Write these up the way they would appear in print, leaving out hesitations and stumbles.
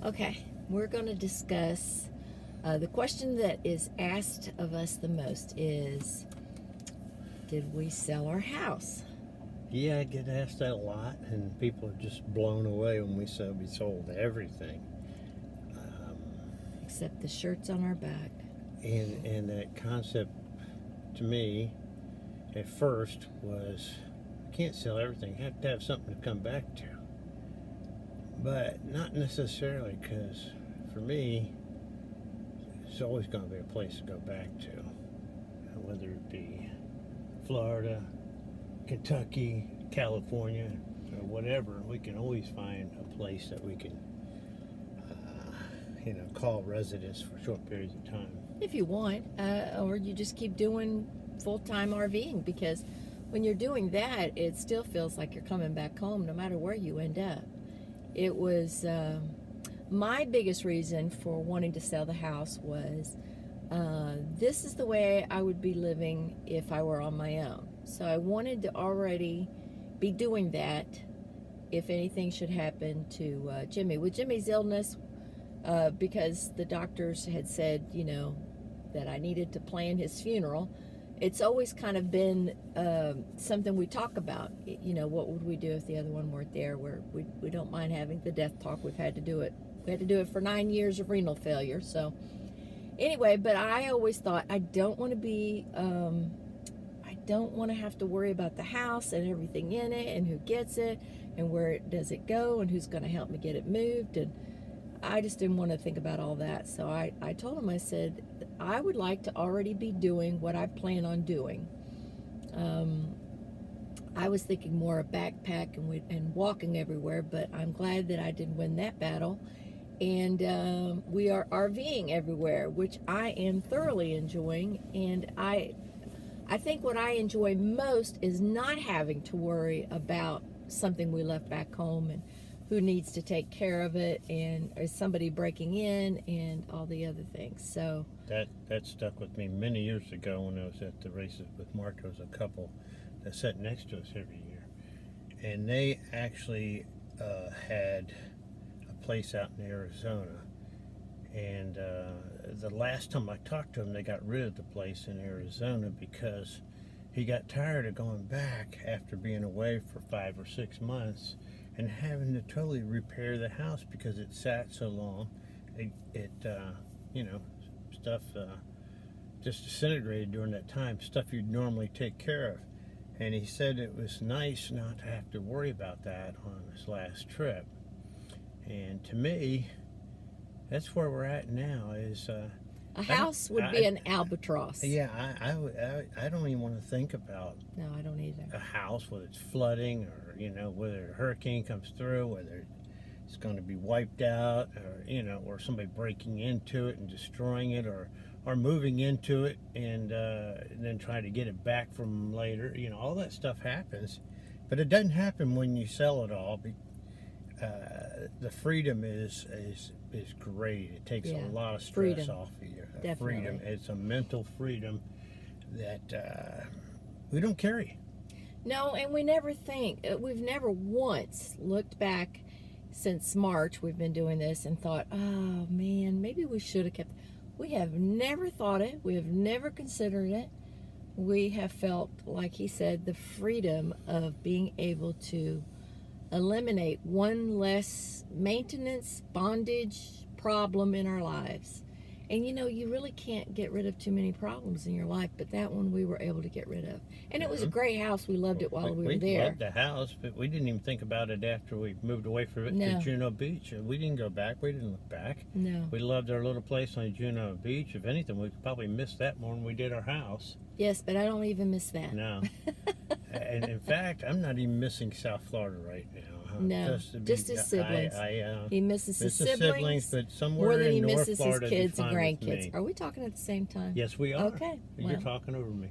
Okay, we're going to discuss the question that is asked of us the most is, did we sell our house? Yeah, I get asked that a lot, and people are just blown away when we said we sold everything. Um, Except the shirts on our back. and that concept, to me, at first was, I can't sell everything. I have to have something to come back to. But not necessarily, because for me, it's always going to be a place to go back to, whether it be Florida, Kentucky, California, or whatever. We can always find a place that we can, call residence for short periods of time. If you want, or you just keep doing full-time RVing, because when you're doing that, it still feels like you're coming back home no matter where you end up. It was my biggest reason for wanting to sell the house was this is the way I would be living if I were on my own. So I wanted to already be doing that if anything should happen to Jimmy. With Jimmy's illness, because the doctors had said, that I needed to plan his funeral, it's always kind of been something we talk about. What would we do if the other one weren't there? We don't mind having the death talk. We've had to do it. We had to do it for 9 years of renal failure. So anyway, but I always thought I don't want to be, I don't want to have to worry about the house and everything in it and who gets it and where does it go and who's going to help me get it moved. And I just didn't want to think about all that. So I told him, I said, I would like to already be doing what I plan on doing. I was thinking more of backpack and walking everywhere, but I'm glad that I did win that battle. And we are RVing everywhere, which I am thoroughly enjoying. And I think what I enjoy most is not having to worry about something we left back home and who needs to take care of it and is somebody breaking in and all the other things. So that stuck with me many years ago when I was at the races with Mark. There was a couple that sat next to us every year, and they actually had a place out in Arizona. And the last time I talked to him, they got rid of the place in Arizona because he got tired of going back after being away for 5 or 6 months and having to totally repair the house because it sat so long. Stuff just disintegrated during that time, stuff you'd normally take care of. And he said it was nice not to have to worry about that on his last trip. And to me, that's where we're at now. Is a house would be an albatross. Yeah, I don't even want to think about. No, I don't either. A house, whether it's flooding or whether a hurricane comes through, whether it's going to be wiped out, or somebody breaking into it and destroying it, or moving into it and then trying to get it back from later. All that stuff happens, but it doesn't happen when you sell it all. The freedom is great. It takes a lot of stress off of you. Definitely. Freedom. It's a mental freedom that we don't carry. No, and we never think. We've never once looked back since March. We've been doing this and thought, oh man, maybe we should have kept. We have never thought it. We have never considered it. We have felt, like he said, the freedom of being able to eliminate one less maintenance, bondage problem in our lives. And you really can't get rid of too many problems in your life, but that one we were able to get rid of. And it was a great house. We loved it while we were there. We loved the house, but we didn't even think about it after we moved away from it to Juneau Beach. We didn't go back. We didn't look back. No. We loved our little place on Juneau Beach. If anything, we probably missed that more than we did our house. Yes, but I don't even miss that. No. And in fact, I'm not even missing South Florida right now. No, just his siblings. He misses his siblings, but somewhere more than he in misses North Florida, his kids and grandkids. grandkids. Are we talking at the same time? Yes, we are. Okay. You're talking over me.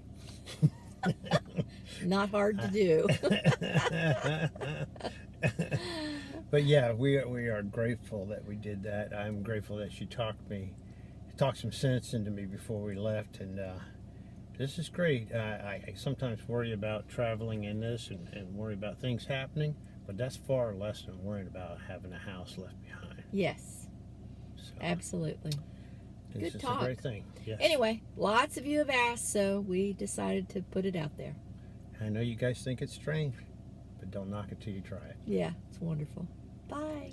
Not hard to do. But yeah, we are grateful that we did that. I'm grateful that she talked some sense into me before we left, and this is great. I sometimes worry about traveling in this and worry about things happening, but that's far less than worrying about having a house left behind. Yes, So Absolutely. it's Good just talk. a great thing. Yes. Anyway, lots of you have asked, so we decided to put it out there. I know you guys think it's strange, but don't knock it till you try it. Yeah, it's wonderful. Bye.